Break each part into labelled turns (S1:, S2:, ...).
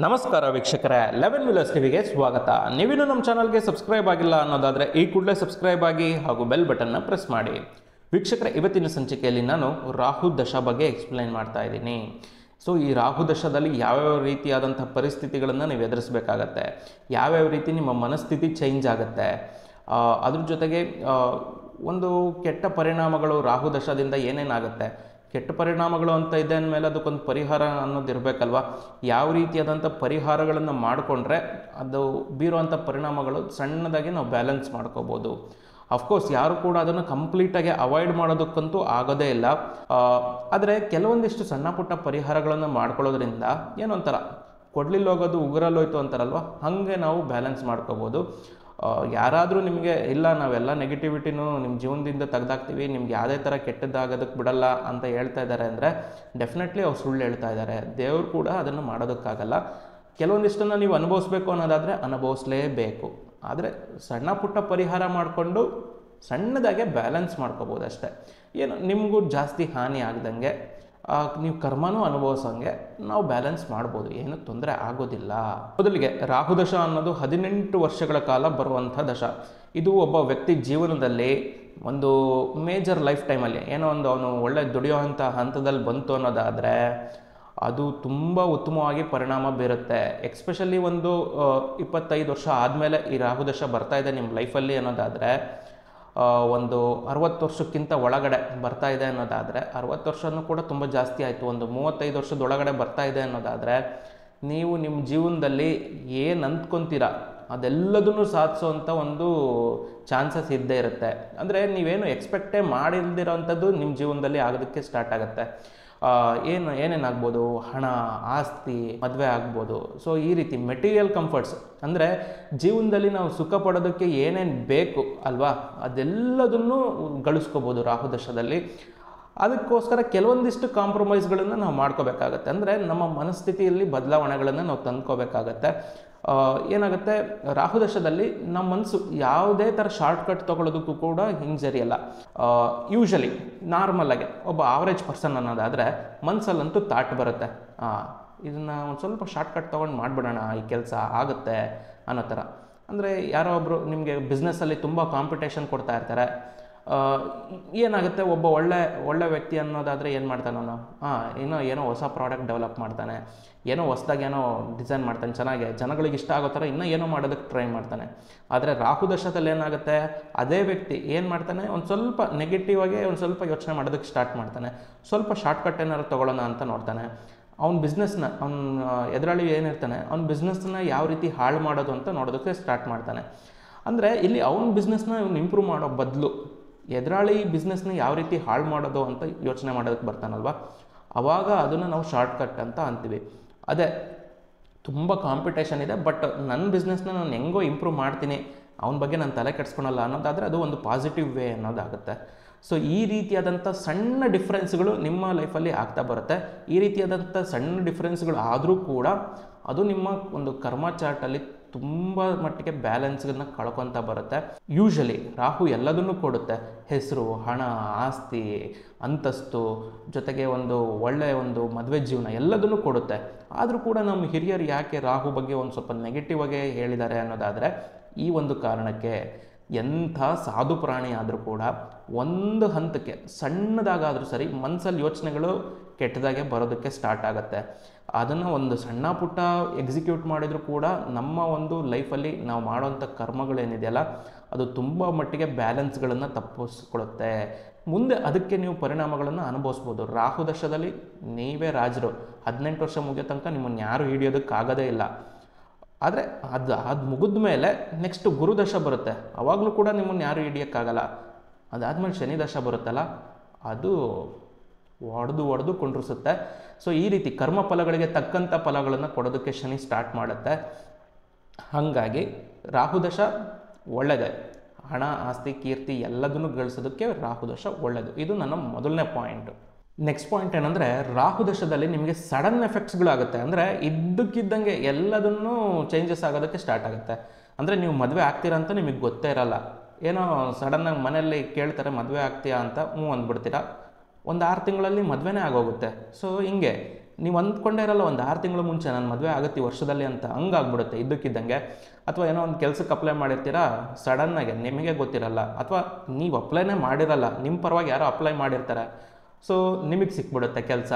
S1: ನಮಸ್ಕಾರ ವೀಕ್ಷಕರೇ, 11 ವಿಲರ್ಸ್ ಟಿವಿಗೆ ಸ್ವಾಗತ. ನೀವಿನ್ನೂ ನಮ್ಮ ಚಾನಲ್ಗೆ ಸಬ್ಸ್ಕ್ರೈಬ್ ಆಗಿಲ್ಲ ಅನ್ನೋದಾದರೆ ಈ ಕೂಡಲೇ ಸಬ್ಸ್ಕ್ರೈಬ್ ಆಗಿ ಹಾಗೂ ಬೆಲ್ ಬಟನ್ನ ಪ್ರೆಸ್ ಮಾಡಿ. ವೀಕ್ಷಕರೇ, ಇವತ್ತಿನ ಸಂಚಿಕೆಯಲ್ಲಿ ನಾನು ರಾಹು ದಶ ಬಗ್ಗೆ ಎಕ್ಸ್ಪ್ಲೈನ್ ಮಾಡ್ತಾ ಇದ್ದೀನಿ. ಸೊ ಈ ರಾಹು ದಶದಲ್ಲಿ ಯಾವ್ಯಾವ ರೀತಿಯಾದಂಥ ಪರಿಸ್ಥಿತಿಗಳನ್ನು ನೀವು ಎದುರಿಸಬೇಕಾಗತ್ತೆ, ಯಾವ್ಯಾವ ರೀತಿ ನಿಮ್ಮ ಮನಸ್ಥಿತಿ ಚೇಂಜ್ ಆಗುತ್ತೆ, ಅದ್ರ ಜೊತೆಗೆ ಒಂದು ಕೆಟ್ಟ ಪರಿಣಾಮಗಳು ರಾಹು ದಶದಿಂದ ಏನೇನಾಗುತ್ತೆ, ಕೆಟ್ಟ ಪರಿಣಾಮಗಳು ಅಂತ ಇದೆ ಅಂದಮೇಲೆ ಅದಕ್ಕೊಂದು ಪರಿಹಾರ ಅನ್ನೋದು ಇರಬೇಕಲ್ವ. ಯಾವ ರೀತಿಯಾದಂಥ ಪರಿಹಾರಗಳನ್ನು ಮಾಡಿಕೊಂಡ್ರೆ ಅದು ಬೀರುವಂಥ ಪರಿಣಾಮಗಳು ಸಣ್ಣದಾಗಿ ನಾವು ಬ್ಯಾಲೆನ್ಸ್ ಮಾಡ್ಕೋಬೋದು. ಅಫ್ಕೋರ್ಸ್ ಯಾರು ಕೂಡ ಅದನ್ನು ಕಂಪ್ಲೀಟಾಗಿ ಅವಾಯ್ಡ್ ಮಾಡೋದಕ್ಕಂತೂ ಆಗೋದೇ ಇಲ್ಲ. ಆದರೆ ಕೆಲವೊಂದಿಷ್ಟು ಸಣ್ಣ ಪುಟ್ಟ ಪರಿಹಾರಗಳನ್ನು ಮಾಡ್ಕೊಳ್ಳೋದ್ರಿಂದ ಏನೊಂಥರ ಕೊಡ್ಲಿಲ್ಲ ಹೋಗೋದು ಉಗುರಲ್ಲೋಯ್ತು ಅಂತಾರಲ್ವ, ಹಾಗೆ ನಾವು ಬ್ಯಾಲೆನ್ಸ್ ಮಾಡ್ಕೋಬೋದು. ಯಾರಾದರೂ ನಿಮಗೆ ಇಲ್ಲ ನಾವೆಲ್ಲ ನೆಗೆಟಿವಿಟಿನೂ ನಿಮ್ಮ ಜೀವನದಿಂದ ತೆಗೆದಾಕ್ತೀವಿ, ನಿಮ್ಗೆ ಯಾವುದೇ ಥರ ಕೆಟ್ಟದ್ದಾಗೋದಕ್ಕೆ ಬಿಡಲ್ಲ ಅಂತ ಹೇಳ್ತಾ ಇದ್ದಾರೆ ಅಂದರೆ ಡೆಫಿನೆಟ್ಲಿ ಅವ್ರು ಸುಳ್ಳು ಹೇಳ್ತಾ ಇದ್ದಾರೆ. ದೇವರು ಕೂಡ ಅದನ್ನು ಮಾಡೋದಕ್ಕಾಗಲ್ಲ. ಕೆಲವೊಂದಿಷ್ಟನ್ನು ನೀವು ಅನುಭವಿಸ್ಬೇಕು ಅನ್ನೋದಾದರೆ ಅನುಭವಿಸ್ಲೇಬೇಕು. ಆದರೆ ಸಣ್ಣ ಪುಟ್ಟ ಪರಿಹಾರ ಮಾಡಿಕೊಂಡು ಸಣ್ಣದಾಗೆ ಬ್ಯಾಲೆನ್ಸ್ ಮಾಡ್ಕೋಬೋದು ಅಷ್ಟೇ. ಏನು ನಿಮಗೂ ಜಾಸ್ತಿ ಹಾನಿ ಆಗ್ದಂಗೆ ನೀವು ಕರ್ಮನೂ ಅನುಭವಿಸೋಂಗೆ ನಾವು ಬ್ಯಾಲೆನ್ಸ್ ಮಾಡ್ಬೋದು, ಏನೂ ತೊಂದರೆ ಆಗೋದಿಲ್ಲ. ಮೊದಲಿಗೆ ರಾಹು ದಶ ಅನ್ನೋದು 18 ವರ್ಷಗಳ ಕಾಲ ಬರುವಂಥ ದಶ. ಇದು ಒಬ್ಬ ವ್ಯಕ್ತಿ ಜೀವನದಲ್ಲಿ ಒಂದು ಮೇಜರ್ ಲೈಫ್ ಟೈಮಲ್ಲಿ ಏನೋ ಒಂದು ಅವನು ಒಳ್ಳೆ ದುಡಿಯೋವಂಥ ಹಂತದಲ್ಲಿ ಬಂತು ಅನ್ನೋದಾದರೆ ಅದು ತುಂಬ ಉತ್ತಮವಾಗಿ ಪರಿಣಾಮ ಬೀರುತ್ತೆ. ಎಕ್ಸ್ಪೆಷಲಿ ಒಂದು 25 ವರ್ಷ ಆದಮೇಲೆ ಈ ರಾಹು ದಶ ಬರ್ತಾ ಇದೆ ನಿಮ್ಮ ಲೈಫಲ್ಲಿ ಅನ್ನೋದಾದರೆ, ಒಂದು 60 ವರ್ಷಕ್ಕಿಂತ ಒಳಗಡೆ ಬರ್ತಾ ಇದೆ ಅನ್ನೋದಾದರೆ, 60 ವರ್ಷನೂ ಕೂಡ ತುಂಬ ಜಾಸ್ತಿ ಆಯಿತು, ಒಂದು 35 ವರ್ಷದೊಳಗಡೆ ಬರ್ತಾ ಇದೆ ಅನ್ನೋದಾದರೆ ನೀವು ನಿಮ್ಮ ಜೀವನದಲ್ಲಿ ಏನು ಅಂದ್ಕೊತೀರಾ ಅದೆಲ್ಲದನ್ನು ಸಾಧಿಸೋವಂಥ ಒಂದು ಚಾನ್ಸಸ್ ಇದ್ದೇ ಇರುತ್ತೆ. ಅಂದರೆ ನೀವೇನು ಎಕ್ಸ್ಪೆಕ್ಟೇ ಮಾಡಿಲ್ದಿರೋವಂಥದ್ದು ನಿಮ್ಮ ಜೀವನದಲ್ಲಿ ಆಗೋದಕ್ಕೆ ಸ್ಟಾರ್ಟ್ ಆಗುತ್ತೆ. ಏನೇನಾಗ್ಬೋದು, ಹಣ, ಆಸ್ತಿ, ಮದುವೆ ಆಗ್ಬೋದು. ಸೊ ಈ ರೀತಿ ಮೆಟೀರಿಯಲ್ ಕಂಫರ್ಟ್ಸ್ ಅಂದರೆ ಜೀವನದಲ್ಲಿ ನಾವು ಸುಖ ಪಡೋದಕ್ಕೆ ಏನೇನು ಬೇಕು ಅಲ್ವಾ, ಅದೆಲ್ಲದನ್ನು ಗಳಿಸ್ಕೋಬೋದು ರಾಹು ದಶದಲ್ಲಿ. ಅದಕ್ಕೋಸ್ಕರ ಕೆಲವೊಂದಿಷ್ಟು ಕಾಂಪ್ರಮೈಸ್ಗಳನ್ನು ನಾವು ಮಾಡ್ಕೋಬೇಕಾಗತ್ತೆ. ಅಂದರೆ ನಮ್ಮ ಮನಸ್ಥಿತಿಯಲ್ಲಿ ಬದಲಾವಣೆಗಳನ್ನು ನಾವು ತಂದ್ಕೋಬೇಕಾಗತ್ತೆ. ಏನಾಗುತ್ತೆ, ರಾಹು ದಶದಲ್ಲಿ ನಮ್ಮ ಮನಸ್ಸು ಯಾವುದೇ ಥರ ಶಾರ್ಟ್ಕಟ್ ತೊಗೊಳೋದಕ್ಕೂ ಕೂಡ ಹಿಂಜರಿಯಲ್ಲ. ಯೂಶಲಿ ನಾರ್ಮಲಾಗೆ ಒಬ್ಬ ಆವ್ರೇಜ್ ಪರ್ಸನ್ ಅನ್ನೋದಾದರೆ ಮನಸ್ಸಲ್ಲಂತೂ ಥಾಟ್ ಬರುತ್ತೆ, ಇದನ್ನು ಒಂದು ಸ್ವಲ್ಪ ಶಾರ್ಟ್ಕಟ್ ತೊಗೊಂಡು ಮಾಡಿಬಿಡೋಣ, ಈ ಕೆಲಸ ಆಗುತ್ತೆ ಅನ್ನೋ ಥರ. ಅಂದರೆ ಯಾರೋ ಒಬ್ಬರು ನಿಮಗೆ ಬಿಸ್ನೆಸ್ಸಲ್ಲಿ ತುಂಬ ಕಾಂಪಿಟೇಷನ್ ಕೊಡ್ತಾ ಇರ್ತಾರೆ. ಏನಾಗುತ್ತೆ, ಒಬ್ಬ ಒಳ್ಳೆ ವ್ಯಕ್ತಿ ಅನ್ನೋದಾದರೆ ಏನು ಮಾಡ್ತಾನೆ ಅವನು, ಏನೋ ಹೊಸ ಪ್ರಾಡಕ್ಟ್ ಡೆವಲಪ್ ಮಾಡ್ತಾನೆ, ಏನೋ ಹೊಸ್ದಾಗಿ ಏನೋ ಡಿಸೈನ್ ಮಾಡ್ತಾನೆ, ಚೆನ್ನಾಗಿ ಜನಗಳಿಗೆ ಇಷ್ಟ ಆಗೋ ಥರ ಏನೋ ಮಾಡೋದಕ್ಕೆ ಟ್ರೈ ಮಾಡ್ತಾನೆ. ಆದರೆ ರಾಹು ದಶದಲ್ಲಿ ಏನಾಗುತ್ತೆ, ಅದೇ ವ್ಯಕ್ತಿ ಏನು ಮಾಡ್ತಾನೆ, ಒಂದು ಸ್ವಲ್ಪ ನೆಗೆಟಿವ್ ಆಗಿ ಒಂದು ಸ್ವಲ್ಪ ಯೋಚನೆ ಮಾಡೋದಕ್ಕೆ ಸ್ಟಾರ್ಟ್ ಮಾಡ್ತಾನೆ, ಸ್ವಲ್ಪ ಶಾರ್ಟ್ಕಟ್ ಏನಾದ್ರು ತೊಗೊಳ್ಳೋಣ ಅಂತ ನೋಡ್ತಾನೆ. ಅವ್ನ ಬಿಸ್ನೆಸ್ನ ಎದುರಾಳಿ ಏನಿರ್ತಾನೆ ಅವ್ನ ಬಿಸ್ನೆಸ್ನ ಯಾವ ರೀತಿ ಹಾಳು ಮಾಡೋದು ಅಂತ ನೋಡೋದಕ್ಕೆ ಸ್ಟಾರ್ಟ್ ಮಾಡ್ತಾನೆ. ಅಂದರೆ ಇಲ್ಲಿ ಅವ್ನ ಬಿಸ್ನೆಸ್ನ ಇವ್ನು ಇಂಪ್ರೂವ್ ಮಾಡೋ ಬದಲು ಎದುರಾಳಿ ಬಿಸ್ನೆಸ್ನ ಯಾವ ರೀತಿ ಹಾಳು ಮಾಡೋದು ಅಂತ ಯೋಚನೆ ಮಾಡೋದಕ್ಕೆ ಬರ್ತಾನಲ್ವ, ಆವಾಗ ಅದನ್ನು ನಾವು ಶಾರ್ಟ್ಕಟ್ ಅಂತ ಅಂತೀವಿ. ಅದೇ ತುಂಬ ಕಾಂಪಿಟೇಷನ್ ಇದೆ, ಬಟ್ ನನ್ನ ಬಿಸ್ನೆಸ್ನ ನಾನು ಹೆಂಗೋ ಇಂಪ್ರೂವ್ ಮಾಡ್ತೀನಿ, ಅವನ ಬಗ್ಗೆ ನಾನು ತಲೆ ಕೆಡಿಸ್ಕೊಳಲ್ಲ ಅನ್ನೋದಾದರೆ ಅದು ಒಂದು ಪಾಸಿಟಿವ್ ವೇ ಅನ್ನೋದಾಗುತ್ತೆ. ಸೊ ಈ ರೀತಿಯಾದಂಥ ಸಣ್ಣ ಡಿಫ್ರೆನ್ಸ್ಗಳು ನಿಮ್ಮ ಲೈಫಲ್ಲಿ ಆಗ್ತಾ ಬರುತ್ತೆ. ಈ ರೀತಿಯಾದಂಥ ಸಣ್ಣ ಡಿಫ್ರೆನ್ಸ್ಗಳು ಆದರೂ ಕೂಡ ಅದು ನಿಮ್ಮ ಒಂದು ಕರ್ಮ ಚಾರ್ಟಲ್ಲಿ ತುಂಬ ಮಟ್ಟಿಗೆ ಬ್ಯಾಲೆನ್ಸ್ಗಳನ್ನ ಕಳ್ಕೊತ ಬರುತ್ತೆ. ಯೂಶಲಿ ರಾಹು ಎಲ್ಲದನ್ನೂ ಕೊಡುತ್ತೆ, ಹೆಸರು, ಹಣ, ಆಸ್ತಿ, ಅಂತಸ್ತು, ಜೊತೆಗೆ ಒಂದು ಒಳ್ಳೆಯ ಒಂದು ಮದುವೆ ಜೀವನ ಎಲ್ಲದನ್ನೂ ಕೊಡುತ್ತೆ. ಆದರೂ ಕೂಡ ನಮ್ಮ ಹಿರಿಯರು ಯಾಕೆ ರಾಹು ಬಗ್ಗೆ ಒಂದು ಸ್ವಲ್ಪ ನೆಗೆಟಿವ್ ಆಗಿ ಹೇಳಿದ್ದಾರೆ ಅನ್ನೋದಾದರೆ ಈ ಒಂದು ಕಾರಣಕ್ಕೆ. ಎಂಥ ಸಾಧು ಪ್ರಾಣಿ ಆದರೂ ಕೂಡ ಒಂದು ಹಂತಕ್ಕೆ ಸಣ್ಣದಾಗಾದರೂ ಸರಿ ಮನಸ್ಸಲ್ಲಿ ಯೋಚನೆಗಳು ಕೆಟ್ಟದಾಗೆ ಬರೋದಕ್ಕೆ ಸ್ಟಾರ್ಟ್ ಆಗುತ್ತೆ. ಅದನ್ನು ಒಂದು ಸಣ್ಣ ಪುಟ್ಟ ಎಕ್ಸಿಕ್ಯೂಟ್ ಮಾಡಿದರೂ ಕೂಡ ನಮ್ಮ ಒಂದು ಲೈಫಲ್ಲಿ ನಾವು ಮಾಡೋವಂಥ ಕರ್ಮಗಳೇನಿದೆಯಲ್ಲ ಅದು ತುಂಬ ಮಟ್ಟಿಗೆ ಬ್ಯಾಲೆನ್ಸ್ಗಳನ್ನು ತಪ್ಪಿಸ್ಕೊಳುತ್ತೆ. ಮುಂದೆ ಅದಕ್ಕೆ ನೀವು ಪರಿಣಾಮಗಳನ್ನು ಅನುಭವಿಸ್ಬೋದು. ರಾಹು ದಶದಲ್ಲಿ ನೀವೇ ರಾಜರು. 18 ವರ್ಷ ಮುಗಿಯೋ ತನಕ ನಿಮ್ಮನ್ನು ಯಾರು ಹಿಡಿಯೋದಕ್ಕಾಗೋದೇ ಇಲ್ಲ. ಆದರೆ ಅದು ಮುಗಿದ ಮೇಲೆ ನೆಕ್ಸ್ಟ್ ಗುರುದಶ ಬರುತ್ತೆ, ಆವಾಗಲೂ ಕೂಡ ನಿಮ್ಮನ್ನು ಯಾರು ಹಿಡಿಯೋಕ್ಕಾಗಲ್ಲ. ಅದಾದಮೇಲೆ ಶನಿ ದಶ ಬರುತ್ತಲ್ಲ, ಅದು ಒಡೆದು ಕೊಂಡಿರಿಸುತ್ತೆ. ಸೊ ಈ ರೀತಿ ಕರ್ಮ ಫಲಗಳಿಗೆ ತಕ್ಕಂಥ ಫಲಗಳನ್ನು ಕೊಡೋದಕ್ಕೆ ಶನಿ ಸ್ಟಾರ್ಟ್ ಮಾಡುತ್ತೆ. ಹಾಗಾಗಿ ರಾಹು ದಶ ಒಳ್ಳೆಯದೇ, ಹಣ, ಆಸ್ತಿ, ಕೀರ್ತಿ ಎಲ್ಲದನ್ನು ಗಳಿಸೋದಕ್ಕೆ ರಾಹು ದಶ ಒಳ್ಳೆಯದು. ಇದು ನನ್ನ ಮೊದಲನೇ ಪಾಯಿಂಟು. ನೆಕ್ಸ್ಟ್ ಪಾಯಿಂಟ್ ಏನಂದರೆ, ರಾಹು ದಶದಲ್ಲಿ ನಿಮಗೆ ಸಡನ್ ಎಫೆಕ್ಟ್ಸ್ಗಳಾಗುತ್ತೆ. ಅಂದರೆ ಇದ್ದಕ್ಕಿದ್ದಂಗೆ ಎಲ್ಲದನ್ನೂ ಚೇಂಜಸ್ ಆಗೋದಕ್ಕೆ ಸ್ಟಾರ್ಟ್ ಆಗುತ್ತೆ. ಅಂದರೆ ನೀವು ಮದುವೆ ಆಗ್ತೀರಾ ಅಂತ ನಿಮಗೆ ಗೊತ್ತೇ ಇರಲ್ಲ, ಏನೋ ಸಡನ್ನಾಗಿ ಮನೆಯಲ್ಲಿ ಕೇಳ್ತಾರೆ ಮದುವೆ ಆಗ್ತೀಯಾ ಅಂತ, ಅಂದ್ಬಿಡ್ತೀರಾ. ಒಂದು 6 ತಿಂಗಳಲ್ಲಿ ಮದುವೆನೇ ಆಗೋಗುತ್ತೆ. ಸೊ ಹಿಂಗೆ ನೀವು ಅಂದ್ಕೊಂಡೇ ಇರಲ್ಲ ಒಂದು 6 ತಿಂಗಳು ಮುಂಚೆ ನಾನು ಮದುವೆ ಆಗುತ್ತೆ ಈ ವರ್ಷದಲ್ಲಿ ಅಂತ, ಹಂಗಾಗ್ಬಿಡುತ್ತೆ ಇದ್ದಕ್ಕಿದ್ದಂಗೆ. ಅಥವಾ ಏನೋ ಒಂದು ಕೆಲಸಕ್ಕೆ ಅಪ್ಲೈ ಮಾಡಿರ್ತೀರಾ, ಸಡನ್ನಾಗಿ ನಿಮಗೆ ಗೊತ್ತಿರಲ್ಲ, ಅಥವಾ ನೀವು ಅಪ್ಲೈನೇ ಮಾಡಿರಲ್ಲ, ನಿಮ್ಮ ಪರವಾಗಿ ಯಾರೋ ಅಪ್ಲೈ ಮಾಡಿರ್ತಾರೆ, ಸೊ ನಿಮಗೆ ಸಿಕ್ಬಿಡುತ್ತೆ ಕೆಲಸ.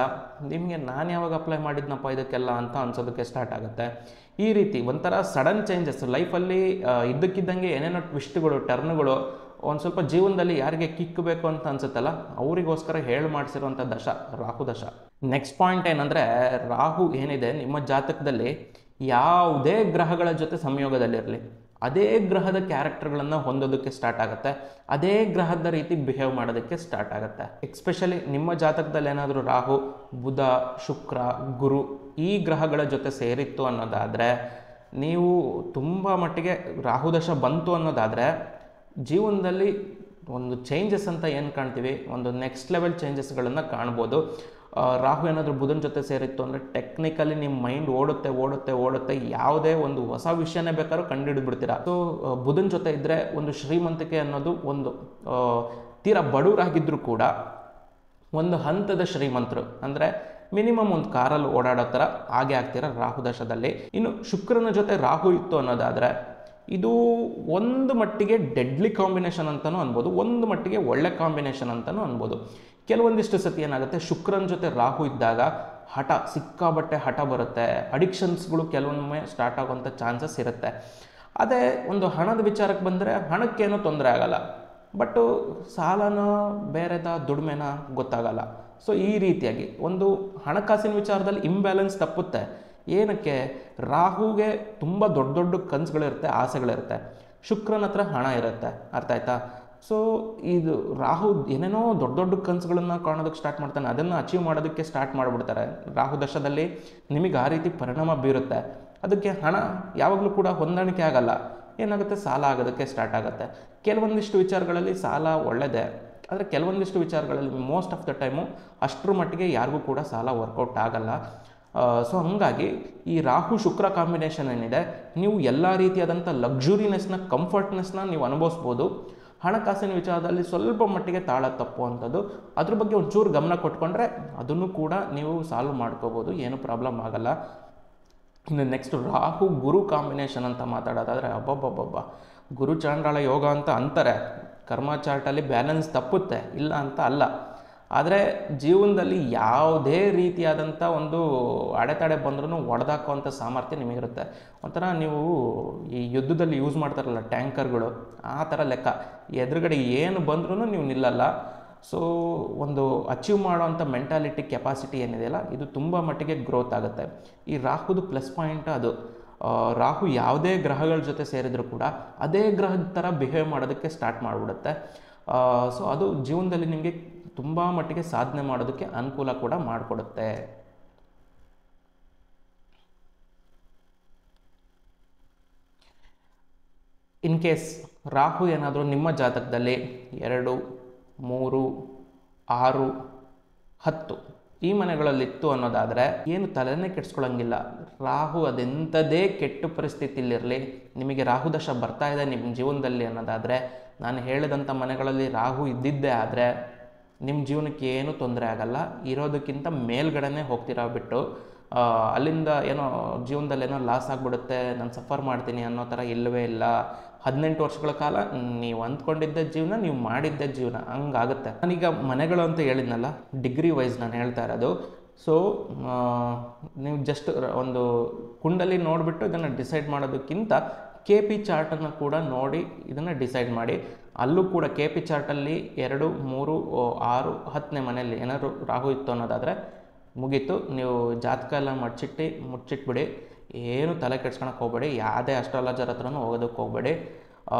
S1: ನಿಮಗೆ ನಾನು ಯಾವಾಗ ಅಪ್ಲೈ ಮಾಡಿದ್ನಪ್ಪ ಇದಕ್ಕೆಲ್ಲ ಅಂತ ಅನ್ಸೋದಕ್ಕೆ ಸ್ಟಾರ್ಟ್ ಆಗುತ್ತೆ. ಈ ರೀತಿ ಒಂಥರ ಸಡನ್ ಚೇಂಜಸ್ ಲೈಫಲ್ಲಿ, ಇದ್ದಕ್ಕಿದ್ದಂಗೆ ಏನೇನೋ ಟ್ವಿಸ್ಟ್ಗಳು, ಟರ್ನ್ಗಳು, ಒಂದು ಸ್ವಲ್ಪ ಜೀವನದಲ್ಲಿ ಯಾರಿಗೆ ಕಿಕ್ಕಬೇಕು ಅಂತ ಅನ್ಸುತ್ತಲ್ಲ ಅವರಿಗೋಸ್ಕರ ಹೇಳಿ ಮಾಡಿಸಿರುವಂಥ ದಶ ರಾಹು ದಶ. ನೆಕ್ಸ್ಟ್ ಪಾಯಿಂಟ್ ಏನಂದರೆ, ರಾಹು ಏನಿದೆ ನಿಮ್ಮ ಜಾತಕದಲ್ಲಿ ಯಾವುದೇ ಗ್ರಹಗಳ ಜೊತೆ ಸಂಯೋಗದಲ್ಲಿರಲಿ, ಅದೇ ಗ್ರಹದ ಕ್ಯಾರೆಕ್ಟರ್ಗಳನ್ನು ಹೊಂದೋದಕ್ಕೆ ಸ್ಟಾರ್ಟ್ ಆಗುತ್ತೆ, ಅದೇ ಗ್ರಹದ ರೀತಿ ಬಿಹೇವ್ ಮಾಡೋದಕ್ಕೆ ಸ್ಟಾರ್ಟ್ ಆಗುತ್ತೆ. ಎಕ್ಸ್ಪೆಷಲಿ ನಿಮ್ಮ ಜಾತಕದಲ್ಲಿ ಏನಾದರೂ ರಾಹು, ಬುಧ, ಶುಕ್ರ, ಗುರು ಈ ಗ್ರಹಗಳ ಜೊತೆ ಸೇರಿತ್ತು ಅನ್ನೋದಾದರೆ, ನೀವು ತುಂಬ ಮಟ್ಟಿಗೆ ರಾಹುದಶ ಬಂತು ಅನ್ನೋದಾದರೆ ಜೀವನದಲ್ಲಿ ಒಂದು ಚೇಂಜಸ್ ಅಂತ ಏನು ಕಾಣ್ತೀವಿ, ಒಂದು ನೆಕ್ಸ್ಟ್ ಲೆವೆಲ್ ಚೇಂಜಸ್ಗಳನ್ನು ಕಾಣ್ಬೋದು. ರಾಹು ಏನಾದರೂ ಬುಧನ ಜೊತೆ ಸೇರಿತ್ತು ಅಂದರೆ ಟೆಕ್ನಿಕಲಿ ನಿಮ್ಮ ಮೈಂಡ್ ಓಡುತ್ತೆ, ಯಾವುದೇ ಒಂದು ಹೊಸ ವಿಷಯನೇ ಬೇಕಾದ್ರೂ ಕಂಡುಹಿಡಿದ್ಬಿಡ್ತೀರಾ. ಸೊ ಬುಧನ ಜೊತೆ ಇದ್ದರೆ ಒಂದು ಶ್ರೀಮಂತಿಕೆ ಅನ್ನೋದು, ಒಂದು ತೀರಾ ಬಡವರಾಗಿದ್ದರೂ ಕೂಡ ಒಂದು ಹಂತದ ಶ್ರೀಮಂತರು, ಅಂದರೆ ಮಿನಿಮಮ್ ಒಂದು ಕಾರಲ್ಲಿ ಓಡಾಡೋ ಥರ ಹಾಗೆ ಆಗ್ತೀರ ರಾಹು ದಶದಲ್ಲಿ. ಇನ್ನು ಶುಕ್ರನ ಜೊತೆ ರಾಹು ಇತ್ತು ಅನ್ನೋದಾದರೆ ಇದು ಒಂದು ಮಟ್ಟಿಗೆ ಡೆಡ್ಲಿ ಕಾಂಬಿನೇಷನ್ ಅಂತಲೂ ಅನ್ಬೋದು, ಒಂದು ಮಟ್ಟಿಗೆ ಒಳ್ಳೆ ಕಾಂಬಿನೇಷನ್ ಅಂತಲೂ ಅನ್ಬೋದು. ಕೆಲವೊಂದಿಷ್ಟು ಸತಿ ಏನಾಗುತ್ತೆ, ಶುಕ್ರನ ಜೊತೆ ರಾಹು ಇದ್ದಾಗ ಸಿಕ್ಕಾಬಟ್ಟೆ ಹಠ ಬರುತ್ತೆ, ಅಡಿಕ್ಷನ್ಸ್ಗಳು ಕೆಲವೊಮ್ಮೆ ಸ್ಟಾರ್ಟ್ ಆಗೋಂಥ ಚಾನ್ಸಸ್ ಇರುತ್ತೆ. ಅದೇ ಒಂದು ಹಣದ ವಿಚಾರಕ್ಕೆ ಬಂದರೆ ಹಣಕ್ಕೇನೂ ತೊಂದರೆ ಆಗಲ್ಲ, ಬಟ್ಟು ಸಾಲನ ಬೇರೆದ ದುಡಿಮೆನ ಗೊತ್ತಾಗಲ್ಲ. ಸೊ ಈ ರೀತಿಯಾಗಿ ಒಂದು ಹಣಕಾಸಿನ ವಿಚಾರದಲ್ಲಿ ಇಂಬ್ಯಾಲೆನ್ಸ್ ತಪ್ಪುತ್ತೆ. ಏನಕ್ಕೆ? ರಾಹುಗೆ ತುಂಬ ದೊಡ್ಡ ಕನಸುಗಳಿರುತ್ತೆ, ಆಸೆಗಳಿರುತ್ತೆ, ಶುಕ್ರನ ಹತ್ರ ಹಣ ಇರುತ್ತೆ. ಅರ್ಥ ಆಯ್ತಾ? ಸೊ ಇದು ರಾಹು ಏನೇನೋ ದೊಡ್ಡ ಕನಸುಗಳನ್ನು ಕಾಣೋದಕ್ಕೆ ಸ್ಟಾರ್ಟ್ ಮಾಡ್ತಾನೆ, ಅದನ್ನು ಅಚೀವ್ ಮಾಡೋದಕ್ಕೆ ಸ್ಟಾರ್ಟ್ ಮಾಡಿಬಿಡ್ತಾರೆ. ರಾಹು ದಶದಲ್ಲಿ ನಿಮಗೆ ಆ ರೀತಿ ಪರಿಣಾಮ ಬೀರುತ್ತೆ. ಅದಕ್ಕೆ ಹಣ ಯಾವಾಗಲೂ ಕೂಡ ಹೊಂದಾಣಿಕೆ ಆಗಲ್ಲ, ಏನಾಗುತ್ತೆ, ಸಾಲ ಆಗೋದಕ್ಕೆ ಸ್ಟಾರ್ಟ್ ಆಗುತ್ತೆ. ಕೆಲವೊಂದಿಷ್ಟು ವಿಚಾರಗಳಲ್ಲಿ ಸಾಲ ಒಳ್ಳೆಯದೇ, ಆದರೆ ಕೆಲವೊಂದಿಷ್ಟು ವಿಚಾರಗಳಲ್ಲಿ ಮೋಸ್ಟ್ ಆಫ್ ದ ಟೈಮು ಅಷ್ಟರ ಮಟ್ಟಿಗೆ ಯಾರಿಗೂ ಕೂಡ ಸಾಲ ವರ್ಕೌಟ್ ಆಗಲ್ಲ. ಸೊ ಹಾಗಾಗಿ ಈ ರಾಹು ಶುಕ್ರ ಕಾಂಬಿನೇಷನ್ ಏನಿದೆ, ನೀವು ಎಲ್ಲ ರೀತಿಯಾದಂಥ ಲಕ್ಸುರಿನೆಸ್ನ, ಕಂಫರ್ಟ್ನೆಸ್ನ ನೀವು ಅನುಭವಿಸ್ಬೋದು. ಹಣಕಾಸಿನ ವಿಚಾರದಲ್ಲಿ ಸ್ವಲ್ಪ ಮಟ್ಟಿಗೆ ತಾಳ ತಪ್ಪುವಂಥದ್ದು, ಅದ್ರ ಬಗ್ಗೆ ಒಂಚೂರು ಗಮನ ಕೊಟ್ಕೊಂಡ್ರೆ ಅದನ್ನು ಕೂಡ ನೀವು ಸಾಲ್ವ್ ಮಾಡ್ಕೋಬೋದು, ಏನು ಪ್ರಾಬ್ಲಮ್ ಆಗಲ್ಲ. ಇನ್ನು ನೆಕ್ಸ್ಟ್ ರಾಹು ಗುರು ಕಾಂಬಿನೇಷನ್ ಅಂತ ಮಾತಾಡೋದಾದರೆ, ಅಬ್ಬಬ್ಬಬ್ಬ, ಗುರು ಚಾಂಡಾಳ ಯೋಗ ಅಂತ ಅಂತಾರೆ. ಕರ್ಮ ಚಾರ್ಟಲ್ಲಿ ಬ್ಯಾಲೆನ್ಸ್ ತಪ್ಪುತ್ತೆ, ಇಲ್ಲ ಅಂತ ಅಲ್ಲ, ಆದರೆ ಜೀವನದಲ್ಲಿ ಯಾವುದೇ ರೀತಿಯಾದಂಥ ಒಂದು ಅಡೆತಡೆ ಬಂದ್ರೂ ಹೊಡೆದಾಕುವಂಥ ಸಾಮರ್ಥ್ಯ ನಿಮಗಿರುತ್ತೆ. ಒಂಥರ ನೀವು ಈ ಯುದ್ಧದಲ್ಲಿ ಯೂಸ್ ಮಾಡ್ತಾರಲ್ಲ ಟ್ಯಾಂಕರ್ಗಳು, ಆ ಥರ ಲೆಕ್ಕ. ಎದುರುಗಡೆ ಏನು ಬಂದ್ರೂ ನೀವು ನಿಲ್ಲಲ್ಲ. ಸೊ ಒಂದು ಅಚೀವ್ ಮಾಡೋವಂಥ ಮೆಂಟಾಲಿಟಿ, ಕೆಪಾಸಿಟಿ ಏನಿದೆಯಲ್ಲ, ಇದು ತುಂಬ ಮಟ್ಟಿಗೆ ಗ್ರೋತ್ ಆಗುತ್ತೆ. ಈ ರಾಹುದು ಪ್ಲಸ್ ಪಾಯಿಂಟ್ ಅದು. ರಾಹು ಯಾವುದೇ ಗ್ರಹಗಳ ಜೊತೆ ಸೇರಿದರೂ ಕೂಡ ಅದೇ ಗ್ರಹದ ಥರ ಬಿಹೇವ್ ಮಾಡೋದಕ್ಕೆ ಸ್ಟಾರ್ಟ್ ಮಾಡಿಬಿಡುತ್ತೆ. ಸೊ ಅದು ಜೀವನದಲ್ಲಿ ನಿಮಗೆ ತುಂಬ ಮಟ್ಟಿಗೆ ಸಾಧನೆ ಮಾಡೋದಕ್ಕೆ ಅನುಕೂಲ ಕೂಡ ಮಾಡಿಕೊಡುತ್ತೆ. ಇನ್ ಕೇಸ್ ರಾಹು ಏನಾದರೂ ನಿಮ್ಮ ಜಾತಕದಲ್ಲಿ 2, 3, 6, 10 ಈ ಮನೆಗಳಲ್ಲಿತ್ತು ಅನ್ನೋದಾದರೆ ಏನು ತಲೆನೇ ಕೆಡಿಸ್ಕೊಳ್ಳೋಂಗಿಲ್ಲ. ರಾಹು ಅದೆಂಥದೇ ಕೆಟ್ಟ ಪರಿಸ್ಥಿತಿಲಿರಲಿ, ನಿಮಗೆ ರಾಹು ದಶ ಬರ್ತಾ ಇದೆ ನಿಮ್ಮ ಜೀವನದಲ್ಲಿ ಅನ್ನೋದಾದರೆ, ನಾನು ಹೇಳಿದಂಥ ಮನೆಗಳಲ್ಲಿ ರಾಹು ಇದ್ದಿದ್ದೇ ಆದರೆ ನಿಮ್ಮ ಜೀವನಕ್ಕೆ ಏನೂ ತೊಂದರೆ ಆಗಲ್ಲ. ಇರೋದಕ್ಕಿಂತ ಮೇಲ್ಗಡೆನೇ ಹೋಗ್ತೀರಾ ಬಿಟ್ಟು ಅಲ್ಲಿಂದ ಏನೋ ಜೀವನದಲ್ಲಿ ಏನೋ ಲಾಸ್ ಆಗಿಬಿಡುತ್ತೆ, ನಾನು ಸಫರ್ ಮಾಡ್ತೀನಿ ಅನ್ನೋ ಥರ ಇಲ್ಲವೇ ಇಲ್ಲ. 18 ವರ್ಷಗಳ ಕಾಲ ನೀವು ಅಂದ್ಕೊಂಡಿದ್ದ ಜೀವನ, ನೀವು ಮಾಡಿದ್ದ ಜೀವನ ಹಂಗಾಗುತ್ತೆ. ನಾನೀಗ ಮನೆಗಳು ಅಂತ ಹೇಳಿದ್ನಲ್ಲ, ಡಿಗ್ರಿ ವೈಸ್ ನಾನು ಹೇಳ್ತಾ ಇರೋದು. ಸೊ ನೀವು ಜಸ್ಟ್ ಒಂದು ಕುಂಡಲಿ ನೋಡಿಬಿಟ್ಟು ಇದನ್ನು ಡಿಸೈಡ್ ಮಾಡೋದಕ್ಕಿಂತ KP ಚಾರ್ಟನ್ನು ಕೂಡ ನೋಡಿ ಇದನ್ನು ಡಿಸೈಡ್ ಮಾಡಿ. ಅಲ್ಲೂ ಕೂಡ KP ಚಾರ್ಟಲ್ಲಿ 2, 3, 6, 10ನೇ ಮನೆಯಲ್ಲಿ ಏನಾದರೂ ರಾಹು ಇತ್ತು ಅನ್ನೋದಾದರೆ ಮುಗೀತು. ನೀವು ಜಾತಕ ಎಲ್ಲ ಮುಚ್ಚಿಟ್ಬಿಡಿ, ಏನು ತಲೆ ಕೆಡ್ಸ್ಕೊಳಕ್ಕೆ ಹೋಗಬೇಡಿ, ಯಾವುದೇ ಅಸ್ಟ್ರಾಲಜರ್ ಹತ್ರನೂ ಹೋಗೋದಕ್ಕೆ ಹೋಗಬೇಡಿ.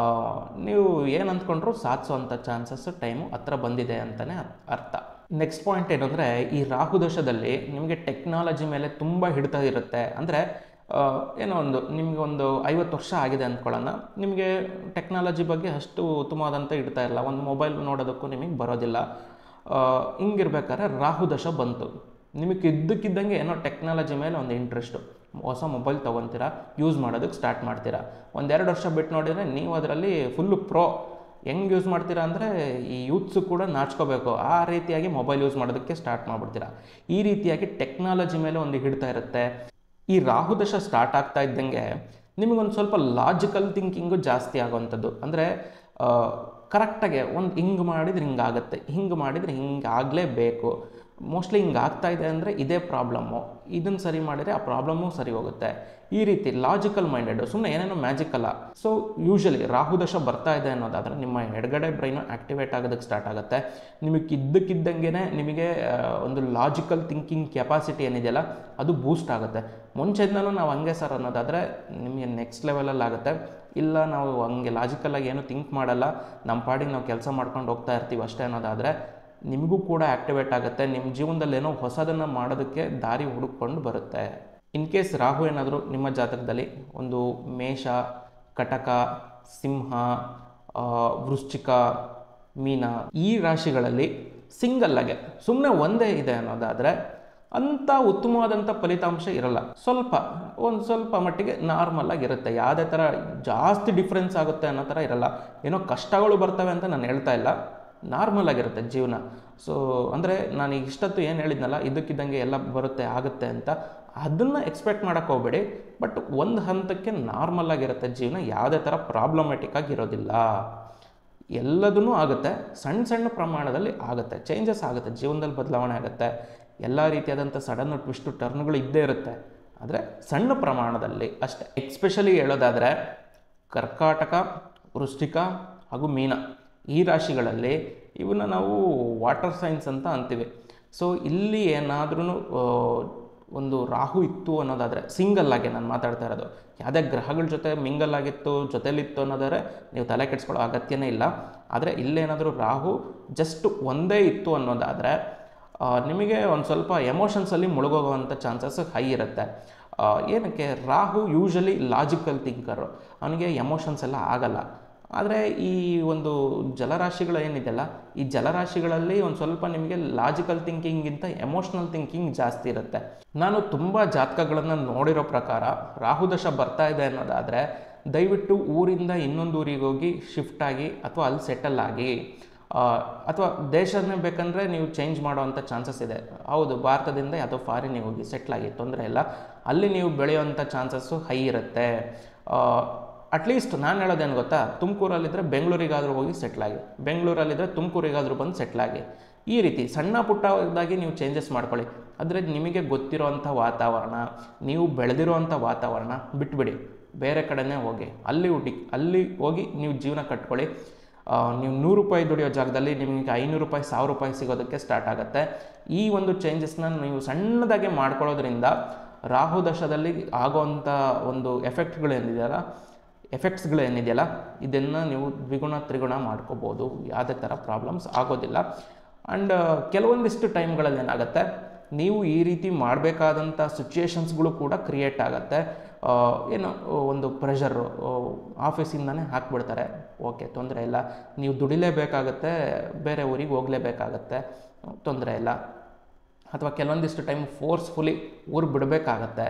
S1: ನೀವು ಏನು ಅಂದ್ಕೊಂಡ್ರೂ ಸಾಧಿಸೋವಂಥ ಚಾನ್ಸಸ್ ಟೈಮು ಹತ್ರ ಬಂದಿದೆ ಅಂತಲೇ ಅರ್ಥ. ನೆಕ್ಸ್ಟ್ ಪಾಯಿಂಟ್ ಏನು ಅಂದರೆ, ಈ ರಾಹು ದಶದಲ್ಲಿ ನಿಮಗೆ ಟೆಕ್ನಾಲಜಿ ಮೇಲೆ ತುಂಬ ಹಿಡಿತ ಇರುತ್ತೆ. ಅಂದರೆ ಏನೋ ನಿಮಗೆ ಒಂದು 50 ವರ್ಷ ಆಗಿದೆ ಅಂದ್ಕೊಳ್ಳೋಣ, ನಿಮಗೆ ಟೆಕ್ನಾಲಜಿ ಬಗ್ಗೆ ಅಷ್ಟು ಉತ್ತಮವಾದಂಥ ಇಡ್ತಾ ಇಲ್ಲ, ಒಂದು ಮೊಬೈಲ್ ನೋಡೋದಕ್ಕೂ ನಿಮಗೆ ಬರೋದಿಲ್ಲ. ಹಿಂಗಿರ್ಬೇಕಾದ್ರೆ ರಾಹು ದಶ ಬಂತು, ನಿಮಗೆ ಇದ್ದಕ್ಕಿದ್ದಂಗೆ ಏನೋ ಟೆಕ್ನಾಲಜಿ ಮೇಲೆ ಒಂದು ಇಂಟ್ರೆಸ್ಟು, ಹೊಸ ಮೊಬೈಲ್ ತೊಗೊತೀರಾ, ಯೂಸ್ ಮಾಡೋದಕ್ಕೆ ಸ್ಟಾರ್ಟ್ ಮಾಡ್ತೀರಾ. 1-2 ವರ್ಷ ಬಿಟ್ಟು ನೋಡಿದರೆ ನೀವು ಅದರಲ್ಲಿ ಫುಲ್ಲು ಪ್ರೋ, ಹೆಂಗೆ ಯೂಸ್ ಮಾಡ್ತೀರಾ ಅಂದರೆ ಈ ಯೂತ್ಸು ಕೂಡ ನಾಚ್ಕೋಬೇಕು ಆ ರೀತಿಯಾಗಿ ಮೊಬೈಲ್ ಯೂಸ್ ಮಾಡೋದಕ್ಕೆ ಸ್ಟಾರ್ಟ್ ಮಾಡಿಬಿಡ್ತೀರಾ. ಈ ರೀತಿಯಾಗಿ ಟೆಕ್ನಾಲಜಿ ಮೇಲೆ ಒಂದು ಹಿಡ್ತಾ ಇರುತ್ತೆ. ಈ ರಾಹು ದಶ ಸ್ಟಾರ್ಟ್ ಆಗ್ತಾ ಇದ್ದಂಗೆ ನಿಮಗೊಂದು ಸ್ವಲ್ಪ ಲಾಜಿಕಲ್ ಥಿಂಕಿಂಗು ಜಾಸ್ತಿ ಆಗೋವಂಥದ್ದು. ಅಂದರೆ ಕರೆಕ್ಟಾಗಿ ಒಂದು ಹಿಂಗೆ ಮಾಡಿದ್ರೆ ಹಿಂಗಾಗುತ್ತೆ, ಹಿಂಗೆ ಮಾಡಿದರೆ ಹಿಂಗೆ ಆಗಲೇಬೇಕು, ಮೋಸ್ಟ್ಲಿ ಹಿಂಗೆ ಆಗ್ತಾ ಇದೆ ಅಂದರೆ ಇದೇ ಪ್ರಾಬ್ಲಮ್ಮು, ಇದನ್ನು ಸರಿ ಮಾಡಿದರೆ ಆ ಪ್ರಾಬ್ಲಮ್ಮು ಸರಿ ಹೋಗುತ್ತೆ. ಈ ರೀತಿ ಲಾಜಿಕಲ್ ಮೈಂಡೆಡು, ಸುಮ್ಮನೆ ಏನೇನೋ ಮ್ಯಾಜಿಕ್ ಅಲ್ಲ. ಸೊ ಯೂಶಲಿ ರಾಹು ದಶ ಬರ್ತಾ ಇದೆ ಅನ್ನೋದಾದರೆ ನಿಮ್ಮ ಎಡಗಡೆ ಬ್ರೈನು ಆ್ಯಕ್ಟಿವೇಟ್ ಆಗೋದಕ್ಕೆ ಸ್ಟಾರ್ಟ್ ಆಗುತ್ತೆ. ನಿಮಗೆ ಇದ್ದಕ್ಕಿದ್ದಂಗೆ ನಿಮಗೆ ಒಂದು ಲಾಜಿಕಲ್ ಥಿಂಕಿಂಗ್ ಕೆಪಾಸಿಟಿ ಏನಿದೆಯಲ್ಲ ಅದು ಬೂಸ್ಟ್ ಆಗುತ್ತೆ. ಮುಂಚೆಯಿಂದಲೂ ನಾವು ಹಂಗೆ ಸರ್ ಅನ್ನೋದಾದರೆ ನಿಮಗೆ ನೆಕ್ಸ್ಟ್ ಲೆವೆಲಲ್ಲಿ ಆಗುತ್ತೆ. ಇಲ್ಲ ನಾವು ಹಂಗೆ ಲಾಜಿಕಲಾಗಿ ಏನೂ ಥಿಂಕ್ ಮಾಡಲ್ಲ, ನಮ್ಮ ಪಾಡಿಗೆ ನಾವು ಕೆಲಸ ಮಾಡ್ಕೊಂಡು ಹೋಗ್ತಾ ಇರ್ತೀವಿ ಅಷ್ಟೇ ಅನ್ನೋದಾದರೆ ನಿಮಗೂ ಕೂಡ ಆ್ಯಕ್ಟಿವೇಟ್ ಆಗುತ್ತೆ. ನಿಮ್ಮ ಜೀವನದಲ್ಲಿ ಏನೋ ಹೊಸದನ್ನು ಮಾಡೋದಕ್ಕೆ ದಾರಿ ಹುಡುಕೊಂಡು ಬರುತ್ತೆ. ಇನ್ ಕೇಸ್ ರಾಹು ಏನಾದರೂ ನಿಮ್ಮ ಜಾತಕದಲ್ಲಿ ಒಂದು ಮೇಷ, ಕಟಕ, ಸಿಂಹ, ವೃಶ್ಚಿಕ, ಮೀನ ಈ ರಾಶಿಗಳಲ್ಲಿ ಸಿಂಗಲ್ಲಾಗೆ ಸುಮ್ಮನೆ ಒಂದೇ ಇದೆ ಅನ್ನೋದಾದರೆ ಅಂಥ ಉತ್ತಮವಾದಂಥ ಫಲಿತಾಂಶ ಇರಲ್ಲ. ಒಂದು ಸ್ವಲ್ಪ ಮಟ್ಟಿಗೆ ನಾರ್ಮಲ್ ಆಗಿರುತ್ತೆ. ಯಾವುದೇ ಥರ ಜಾಸ್ತಿ ಡಿಫ್ರೆನ್ಸ್ ಆಗುತ್ತೆ ಅನ್ನೋ ಥರ ಇರಲ್ಲ. ಏನೋ ಕಷ್ಟಗಳು ಬರ್ತವೆ ಅಂತ ನಾನು ಹೇಳ್ತಾ ಇಲ್ಲ, ನಾರ್ಮಲ್ ಆಗಿರುತ್ತೆ ಜೀವನ. ಸೊ ಅಂದರೆ ನಾನು ಇಷ್ಟೊತ್ತು ಏನು ಹೇಳಿದ್ನಲ್ಲ ಇದಕ್ಕಿದ್ದಂಗೆ ಎಲ್ಲ ಬರುತ್ತೆ ಆಗುತ್ತೆ ಅಂತ, ಅದನ್ನು ಎಕ್ಸ್ಪೆಕ್ಟ್ ಮಾಡೋಕ್ಕೆ ಹೋಗಬೇಡಿ. ಬಟ್ ಒಂದು ಹಂತಕ್ಕೆ ನಾರ್ಮಲ್ ಆಗಿರುತ್ತೆ ಜೀವನ, ಯಾವುದೇ ಥರ ಪ್ರಾಬ್ಲಮ್ಯಾಟಿಕ್ ಆಗಿರೋದಿಲ್ಲ. ಎಲ್ಲದೂ ಆಗುತ್ತೆ, ಸಣ್ಣ ಸಣ್ಣ ಪ್ರಮಾಣದಲ್ಲಿ ಆಗುತ್ತೆ, ಚೇಂಜಸ್ ಆಗುತ್ತೆ, ಜೀವನದಲ್ಲಿ ಬದಲಾವಣೆ ಆಗುತ್ತೆ. ಎಲ್ಲ ರೀತಿಯಾದಂಥ ಸಡನ್ನು ಟ್ವಿಸ್ಟು ಟರ್ನ್ಗಳು ಇದ್ದೇ ಇರುತ್ತೆ, ಆದರೆ ಸಣ್ಣ ಪ್ರಮಾಣದಲ್ಲಿ ಅಷ್ಟೇ. ಎಕ್ಸ್ಪೆಷಲಿ ಹೇಳೋದಾದರೆ ಕರ್ಕಾಟಕ, ವೃಶ್ಚಿಕ ಹಾಗೂ ಮೀನ ಈ ರಾಶಿಗಳಲ್ಲಿ ಇವನ್ನ ನಾವು ವಾಟರ್ ಸೈನ್ಸ್ ಅಂತ ಅಂತೀವಿ. ಸೊ ಇಲ್ಲಿ ಏನಾದ್ರೂ ಒಂದು ರಾಹು ಇತ್ತು ಅನ್ನೋದಾದರೆ ಸಿಂಗಲ್ಲಾಗಿ ನಾನು ಮಾತಾಡ್ತಾ ಇರೋದು, ಯಾವುದೇ ಗ್ರಹಗಳ ಜೊತೆ ಮಿಂಗಲ್ ಆಗಿತ್ತು ಜೊತೆಲಿತ್ತು ಅನ್ನೋದಾದರೆ ನೀವು ತಲೆ ಕೆಡಿಸ್ಕೊಳ್ಳೋ ಅಗತ್ಯನೇ ಇಲ್ಲ. ಆದರೆ ಇಲ್ಲೇನಾದರೂ ರಾಹು ಜಸ್ಟ್ ಒಂದೇ ಇತ್ತು ಅನ್ನೋದಾದರೆ ನಿಮಗೆ ಒಂದು ಸ್ವಲ್ಪ ಎಮೋಷನ್ಸಲ್ಲಿ ಮುಳುಗೋಗುವಂಥ ಚಾನ್ಸಸ್ ಹೈ ಇರುತ್ತೆ. ಏನಕ್ಕೆ, ರಾಹು ಯೂಶಲಿ ಲಾಜಿಕಲ್ ಥಿಂಕರು, ಅವನಿಗೆ ಎಮೋಷನ್ಸ್ ಎಲ್ಲ ಆಗಲ್ಲ. ಆದರೆ ಈ ಒಂದು ಜಲರಾಶಿಗಳು ಏನಿದೆಯಲ್ಲ, ಈ ಜಲರಾಶಿಗಳಲ್ಲಿ ಒಂದು ಸ್ವಲ್ಪ ನಿಮಗೆ ಲಾಜಿಕಲ್ ಥಿಂಕಿಂಗಿಂತ ಎಮೋಷ್ನಲ್ ಥಿಂಕಿಂಗ್ ಜಾಸ್ತಿ ಇರುತ್ತೆ. ನಾನು ತುಂಬ ಜಾತಕಗಳನ್ನು ನೋಡಿರೋ ಪ್ರಕಾರ ರಾಹು ದಶ ಬರ್ತಾ ಇದೆ ಅನ್ನೋದಾದರೆ ದಯವಿಟ್ಟು ಊರಿಂದ ಇನ್ನೊಂದು ಊರಿಗೆ ಹೋಗಿ ಶಿಫ್ಟ್ ಆಗಿ ಅಥವಾ ಅಲ್ಲಿ ಸೆಟಲ್ ಆಗಿ, ಅಥವಾ ದೇಶನೇ ಬೇಕಂದರೆ ನೀವು ಚೇಂಜ್ ಮಾಡೋವಂಥ ಚಾನ್ಸಸ್ ಇದೆ. ಹೌದು, ಭಾರತದಿಂದ ಯಾವುದೋ ಫಾರಿನಿಗೆ ಹೋಗಿ ಸೆಟ್ಲಾಗಿ, ತೊಂದರೆ ಇಲ್ಲ, ಅಲ್ಲಿ ನೀವು ಬೆಳೆಯೋವಂಥ ಚಾನ್ಸಸ್ಸು ಹೈ ಇರುತ್ತೆ. ಅಟ್ಲೀಸ್ಟ್ ನಾನು ಹೇಳೋದೇನು ಗೊತ್ತಾ, ತುಮಕೂರಲ್ಲಿದ್ದರೆ ಬೆಂಗಳೂರಿಗಾದರೂ ಹೋಗಿ ಸೆಟ್ಲಾಗಿ, ಬೆಂಗಳೂರಲ್ಲಿದ್ದರೆ ತುಮಕೂರಿಗಾದರೂ ಬಂದು ಸೆಟ್ಲಾಗಿ. ಈ ರೀತಿ ಸಣ್ಣ ಪುಟ್ಟದಾಗಿ ನೀವು ಚೇಂಜಸ್ ಮಾಡ್ಕೊಳ್ಳಿ. ಆದರೆ ನಿಮಗೆ ಗೊತ್ತಿರೋವಂಥ ವಾತಾವರಣ, ನೀವು ಬೆಳೆದಿರೋವಂಥ ವಾತಾವರಣ ಬಿಟ್ಬಿಡಿ, ಬೇರೆ ಕಡೆನೇ ಹೋಗಿ ಅಲ್ಲಿ ಹೋಗಿ ನೀವು ಜೀವನ ಕಟ್ಕೊಳ್ಳಿ. ನೀವು 100 ರೂಪಾಯಿ ದುಡಿಯೋ ಜಾಗದಲ್ಲಿ ನಿಮಗೆ 500 ರೂಪಾಯಿ 1000 ರೂಪಾಯಿ ಸಿಗೋದಕ್ಕೆ ಸ್ಟಾರ್ಟ್ ಆಗುತ್ತೆ. ಈ ಒಂದು ಚೇಂಜಸ್ನ ನೀವು ಸಣ್ಣದಾಗೆ ಮಾಡ್ಕೊಳ್ಳೋದ್ರಿಂದ ರಾಹು ದಶದಲ್ಲಿ ಆಗೋವಂಥ ಒಂದು ಎಫೆಕ್ಟ್ಸ್ಗಳೇನಿದೆಯಲ್ಲ ಇದನ್ನು ನೀವು ದ್ವಿಗುಣ ತ್ರಿಗುಣ ಮಾಡ್ಕೋಬೋದು, ಯಾವುದೇ ಥರ ಪ್ರಾಬ್ಲಮ್ಸ್ ಆಗೋದಿಲ್ಲ. ಆ್ಯಂಡ್ ಕೆಲವೊಂದಿಷ್ಟು ಟೈಮ್ಗಳಲ್ಲಿ ಏನಾಗುತ್ತೆ, ನೀವು ಈ ರೀತಿ ಮಾಡಬೇಕಾದಂಥ ಸಿಚುಯೇಷನ್ಸ್ಗಳು ಕೂಡ ಕ್ರಿಯೇಟ್ ಆಗುತ್ತೆ. ಏನು ಒಂದು ಪ್ರೆಷರು ಆಫೀಸಿಂದನೇ ಹಾಕ್ಬಿಡ್ತಾರೆ, ಓಕೆ ತೊಂದರೆ ಇಲ್ಲ, ನೀವು ದುಡಿಲೇಬೇಕಾಗತ್ತೆ, ಬೇರೆ ಊರಿಗೆ ಹೋಗಲೇಬೇಕಾಗತ್ತೆ, ತೊಂದರೆ ಇಲ್ಲ. ಅಥವಾ ಕೆಲವೊಂದಿಷ್ಟು ಟೈಮ್ ಫೋರ್ಸ್ಫುಲಿ ಊರು ಬಿಡಬೇಕಾಗತ್ತೆ,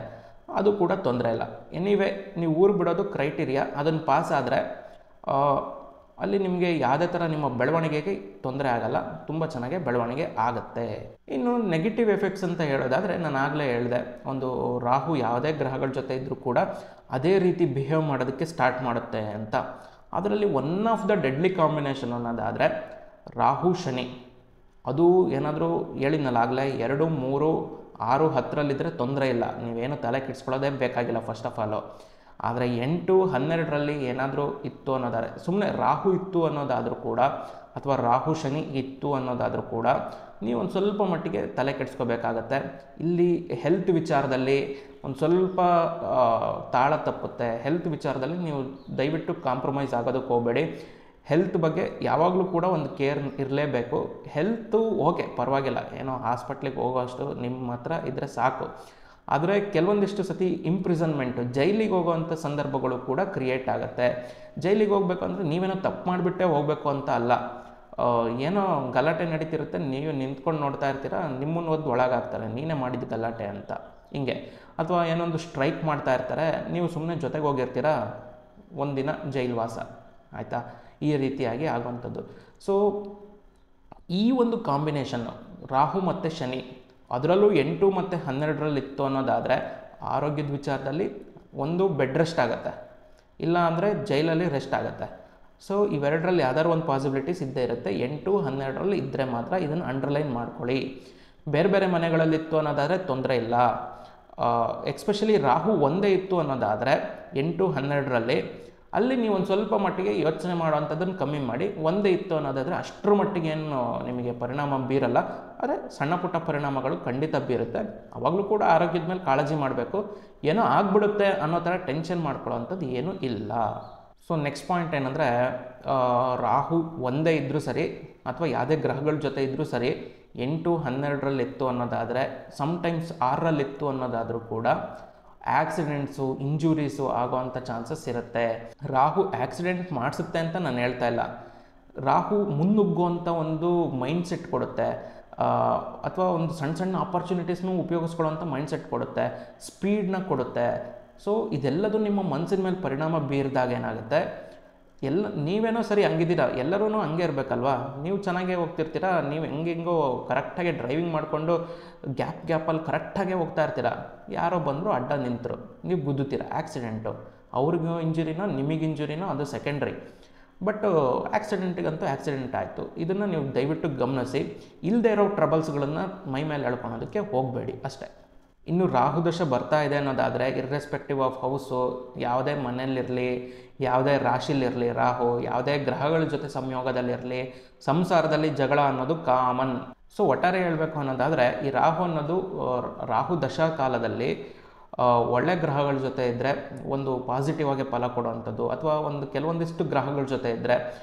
S1: ಅದು ಕೂಡ ತೊಂದರೆ ಇಲ್ಲ. ಎನಿವೇ ನೀವು ಊರು ಬಿಡೋದು ಕ್ರೈಟೀರಿಯಾ, ಅದನ್ನು ಪಾಸ್ ಆದರೆ ಅಲ್ಲಿ ನಿಮಗೆ ಯಾವುದೇ ಥರ ನಿಮ್ಮ ಬೆಳವಣಿಗೆಗೆ ತೊಂದರೆ ಆಗಲ್ಲ, ತುಂಬ ಚೆನ್ನಾಗಿ ಬೆಳವಣಿಗೆ ಆಗುತ್ತೆ. ಇನ್ನು ನೆಗೆಟಿವ್ ಎಫೆಕ್ಟ್ಸ್ ಅಂತ ಹೇಳೋದಾದರೆ ನಾನು ಆಗಲೇ ಹೇಳಿದೆ, ಒಂದು ರಾಹು ಯಾವುದೇ ಗ್ರಹಗಳ ಜೊತೆ ಇದ್ದರೂ ಕೂಡ ಅದೇ ರೀತಿ ಬಿಹೇವ್ ಮಾಡೋದಕ್ಕೆ ಸ್ಟಾರ್ಟ್ ಮಾಡುತ್ತೆ ಅಂತ. ಅದರಲ್ಲಿ one of the deadly combination ಅನ್ನೋದಾದರೆ ರಾಹು ಶನಿ. ಅದು ಏನಾದರೂ ಹೇಳಿದ್ನಲ್ಲ ಆಗಲೇ 2, 3, 6, 10ರಲ್ಲಿದ್ದರೆ ತೊಂದರೆ ಇಲ್ಲ, ನೀವೇನು ತಲೆ ಕೆಡಿಸ್ಕೊಳ್ಳೋದೇ ಬೇಕಾಗಿಲ್ಲ ಫಸ್ಟ್ ಆಫ್ ಆಲು. ಆದರೆ 8, 12ರಲ್ಲಿ ಏನಾದರೂ ಇತ್ತು ಅನ್ನೋದಾದರೆ, ಸುಮ್ಮನೆ ರಾಹು ಇತ್ತು ಅನ್ನೋದಾದರೂ ಕೂಡ ಅಥವಾ ರಾಹು ಶನಿ ಇತ್ತು ಅನ್ನೋದಾದರೂ ಕೂಡ ನೀವು ಒಂದು ಸ್ವಲ್ಪ ಮಟ್ಟಿಗೆ ತಲೆ ಕೆಡಿಸ್ಕೋಬೇಕಾಗತ್ತೆ. ಇಲ್ಲಿ ಹೆಲ್ತ್ ವಿಚಾರದಲ್ಲಿ ಒಂದು ಸ್ವಲ್ಪ ತಾಳ ತಪ್ಪುತ್ತೆ. ಹೆಲ್ತ್ ವಿಚಾರದಲ್ಲಿ ನೀವು ದಯವಿಟ್ಟು ಕಾಂಪ್ರಮೈಸ್ ಆಗೋದಕ್ಕೆ ಹೋಗಬೇಡಿ. ಹೆಲ್ತ್ ಬಗ್ಗೆ ಯಾವಾಗಲೂ ಕೂಡ ಒಂದು ಕೇರ್ ಇರಲೇಬೇಕು. ಹೆಲ್ತು ಓಕೆ ಪರವಾಗಿಲ್ಲ, ಏನೋ ಹಾಸ್ಪಿಟ್ಲಿಗೆ ಹೋಗೋಷ್ಟು ನಿಮ್ಮ ಹತ್ರ ಇದ್ದರೆ ಸಾಕು. ಆದರೆ ಕೆಲವೊಂದಿಷ್ಟು ಸತಿ ಇಂಪ್ರಿಸನ್ಮೆಂಟು, ಜೈಲಿಗೆ ಹೋಗೋವಂಥ ಸಂದರ್ಭಗಳು ಕೂಡ ಕ್ರಿಯೇಟ್ ಆಗುತ್ತೆ. ಜೈಲಿಗೆ ಹೋಗ್ಬೇಕು ಅಂದರೆ ನೀವೇನೋ ತಪ್ಪು ಮಾಡಿಬಿಟ್ಟೆ ಹೋಗಬೇಕು ಅಂತ ಅಲ್ಲ, ಏನೋ ಗಲಾಟೆ ನಡೀತಿರುತ್ತೆ, ನೀವು ನಿಂತ್ಕೊಂಡು ನೋಡ್ತಾ ಇರ್ತೀರ, ನಿಮ್ಮನ್ನು ಒದ್ದು ಒಳಗಾಗ್ತಾರೆ, ನೀನೇ ಮಾಡಿದ್ದು ಗಲಾಟೆ ಅಂತ ಹಿಂಗೆ. ಅಥವಾ ಏನೊಂದು ಸ್ಟ್ರೈಕ್ ಮಾಡ್ತಾ ಇರ್ತಾರೆ, ನೀವು ಸುಮ್ಮನೆ ಜೊತೆಗೆ ಹೋಗಿರ್ತೀರ, ಒಂದಿನ ಜೈಲು ವಾಸ ಆಯಿತಾ. ಈ ರೀತಿಯಾಗಿ ಆಗುವಂಥದ್ದು. ಸೊ ಈ ಒಂದು ಕಾಂಬಿನೇಷನ್ನು ರಾಹು ಮತ್ತು ಶನಿ, ಅದರಲ್ಲೂ 8 ಮತ್ತು 12ರಲ್ಲಿತ್ತು ಅನ್ನೋದಾದರೆ ಆರೋಗ್ಯದ ವಿಚಾರದಲ್ಲಿ ಒಂದು ಬೆಡ್ ರೆಸ್ಟ್ ಆಗುತ್ತೆ, ಇಲ್ಲ ಅಂದರೆ ಜೈಲಲ್ಲಿ ರೆಸ್ಟ್ ಆಗುತ್ತೆ. ಸೊ ಇವೆರಡರಲ್ಲಿ ಯಾವ್ದಾದ್ರು ಒಂದು ಪಾಸಿಬಿಲಿಟೀಸ್ ಇದ್ದೇ ಇರುತ್ತೆ. 8, 12ರಲ್ಲಿ ಇದ್ದರೆ ಮಾತ್ರ ಇದನ್ನು ಅಂಡರ್ಲೈನ್ ಮಾಡ್ಕೊಳ್ಳಿ. ಬೇರೆ ಬೇರೆ ಮನೆಗಳಲ್ಲಿತ್ತು ಅನ್ನೋದಾದರೆ ತೊಂದರೆ ಇಲ್ಲ. ಎಕ್ಸ್ಪೆಷಲಿ ರಾಹು ಒಂದೇ ಇತ್ತು ಅನ್ನೋದಾದರೆ 8, 12ರಲ್ಲಿ ಅಲ್ಲಿ ನೀವು ಒಂದು ಸ್ವಲ್ಪ ಮಟ್ಟಿಗೆ ಯೋಚನೆ ಮಾಡೋವಂಥದ್ದನ್ನು ಕಮ್ಮಿ ಮಾಡಿ. ಒಂದೇ ಇತ್ತು ಅನ್ನೋದಾದರೆ ಅಷ್ಟರ ಮಟ್ಟಿಗೆ ಏನು ನಿಮಗೆ ಪರಿಣಾಮ ಬೀರಲ್ಲ, ಆದರೆ ಸಣ್ಣ ಪುಟ್ಟ ಪರಿಣಾಮಗಳು ಖಂಡಿತ ಬೀರುತ್ತೆ. ಅವಾಗಲೂ ಕೂಡ ಆರೋಗ್ಯದ ಮೇಲೆ ಕಾಳಜಿ ಮಾಡಬೇಕು. ಏನೋ ಆಗ್ಬಿಡುತ್ತೆ ಅನ್ನೋ ಥರ ಟೆನ್ಷನ್ ಮಾಡ್ಕೊಳ್ಳೋವಂಥದ್ದು ಏನೂ ಇಲ್ಲ. ಸೊ ನೆಕ್ಸ್ಟ್ ಪಾಯಿಂಟ್ ಏನಂದರೆ, ರಾಹು ಒಂದೇ ಇದ್ದರೂ ಸರಿ ಅಥವಾ ಯಾವುದೇ ಗ್ರಹಗಳ ಜೊತೆ ಇದ್ದರೂ ಸರಿ 8, 12ರಲ್ಲಿತ್ತು ಅನ್ನೋದಾದರೆ, ಸಮ್ಟೈಮ್ಸ್ 6ರಲ್ಲಿತ್ತು ಅನ್ನೋದಾದರೂ ಕೂಡ ಆಕ್ಸಿಡೆಂಟ್ಸು, ಇಂಜುರೀಸು ಆಗೋವಂಥ ಚಾನ್ಸಸ್ ಇರುತ್ತೆ. ರಾಹು ಆಕ್ಸಿಡೆಂಟ್ ಮಾಡಿಸುತ್ತೆ ಅಂತ ನಾನು ಹೇಳ್ತಾ ಇಲ್ಲ. ರಾಹು ಮುನ್ನುಗ್ಗುವಂಥ ಒಂದು ಮೈಂಡ್ಸೆಟ್ ಕೊಡುತ್ತೆ, ಅಥವಾ ಒಂದು ಸಣ್ಣ ಸಣ್ಣ ಆಪರ್ಚುನಿಟೀಸ್ನೂ ಉಪಯೋಗಿಸ್ಕೊಳ್ಳೋವಂಥ ಮೈಂಡ್ಸೆಟ್ ಕೊಡುತ್ತೆ, ಸ್ಪೀಡ್ನ ಕೊಡುತ್ತೆ. ಸೊ ಇದೆಲ್ಲದು ನಿಮ್ಮ ಮನಸ್ಸಿನ ಮೇಲೆ ಪರಿಣಾಮ ಬೀರಿದಾಗ ಏನಾಗುತ್ತೆ, ನೀವೇನೋ ಸರಿ ಹಂಗಿದ್ದೀರಾ, ಎಲ್ಲರೂ ಹಂಗೆ ಇರಬೇಕಲ್ವಾ, ನೀವು ಚೆನ್ನಾಗೇ ಹೋಗ್ತಿರ್ತೀರ, ನೀವು ಹೆಂಗೆಂಗೋ ಕರೆಕ್ಟಾಗಿ ಡ್ರೈವಿಂಗ್ ಮಾಡಿಕೊಂಡು ಗ್ಯಾಪಲ್ಲಿ ಕರೆಕ್ಟಾಗೇ ಹೋಗ್ತಾ ಇರ್ತೀರ, ಯಾರೋ ಬಂದರು ಅಡ್ಡ ನಿಂತರು, ನೀವು ಗುದ್ದುತ್ತೀರ, ಆಕ್ಸಿಡೆಂಟು, ಅವ್ರಿಗೂ ಇಂಜುರಿನೋ ನಿಮಗೆ ಇಂಜುರಿನೋ ಅದು ಸೆಕೆಂಡ್ರಿ. ಬಟ್ ಆಕ್ಸಿಡೆಂಟಿಗಂತೂ ಆಕ್ಸಿಡೆಂಟ್ ಆಯಿತು. ಇದನ್ನು ನೀವು ದಯವಿಟ್ಟು ಗಮನಿಸಿ, ಇಲ್ಲದೇ ಇರೋ ಟ್ರಬಲ್ಸ್ಗಳನ್ನು ಮೈ ಮೇಲೆ ಎಳ್ಕೊಳೋದಕ್ಕೆ ಹೋಗಬೇಡಿ ಅಷ್ಟೇ. ಇನ್ನು ರಾಹುದಶ ಬರ್ತಾ ಇದೆ ಅನ್ನೋದಾದರೆ, ಇರ್ರೆಸ್ಪೆಕ್ಟಿವ್ ಆಫ್ ಹೌಸು, ಯಾವುದೇ ಮನೆಯಲ್ಲಿರಲಿ, ಯಾವುದೇ ರಾಶಿಲಿರಲಿ ರಾಹು, ಯಾವುದೇ ಗ್ರಹಗಳ ಜೊತೆ ಸಂಯೋಗದಲ್ಲಿರಲಿ, ಸಂಸಾರದಲ್ಲಿ ಜಗಳ ಅನ್ನೋದು ಕಾಮನ್. ಸೊ ಒಟ್ಟಾರೆ ಹೇಳಬೇಕು ಅನ್ನೋದಾದರೆ, ಈ ರಾಹು ಅನ್ನೋದು ರಾಹು ದಶಾ ಕಾಲದಲ್ಲಿ ಒಳ್ಳೆ ಗ್ರಹಗಳ ಜೊತೆ ಇದ್ದರೆ ಒಂದು ಪಾಸಿಟಿವ್ ಆಗಿ ಫಲ ಕೊಡುವಂಥದ್ದು, ಅಥವಾ ಕೆಲವೊಂದಿಷ್ಟು ಗ್ರಹಗಳ ಜೊತೆ ಇದ್ದರೆ,